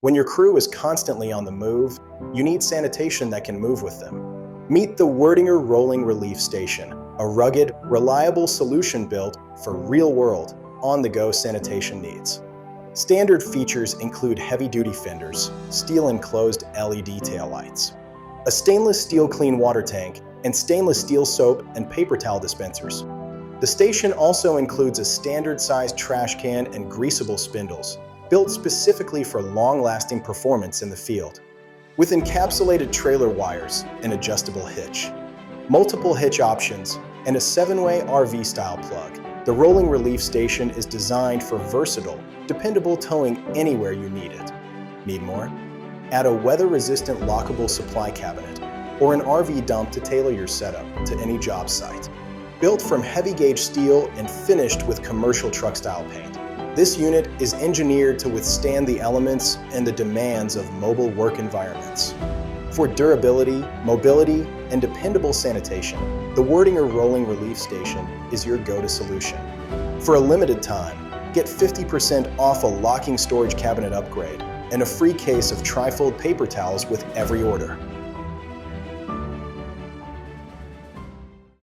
When your crew is constantly on the move, you need sanitation that can move with them. Meet the Wordinger Rolling Relief Station, a rugged, reliable solution built for real-world, on-the-go sanitation needs. Standard features include heavy-duty fenders, steel-enclosed LED taillights, a stainless steel clean water tank, and stainless steel soap and paper towel dispensers. The station also includes a standard-sized trash can and greasable spindles, built specifically for long-lasting performance in the field. With encapsulated trailer wires, an adjustable hitch, multiple hitch options, and a 7-way RV-style plug, the Rolling Relief Station is designed for versatile, dependable towing anywhere you need it. Need more? Add a weather-resistant lockable supply cabinet or an RV dump to tailor your setup to any job site. Built from heavy-gauge steel and finished with commercial truck-style paint, this unit is engineered to withstand the elements and the demands of mobile work environments. For durability, mobility, and dependable sanitation, the Wordinger Rolling Relief Station is your go-to solution. For a limited time, get 50% off a locking storage cabinet upgrade and a free case of trifold paper towels with every order.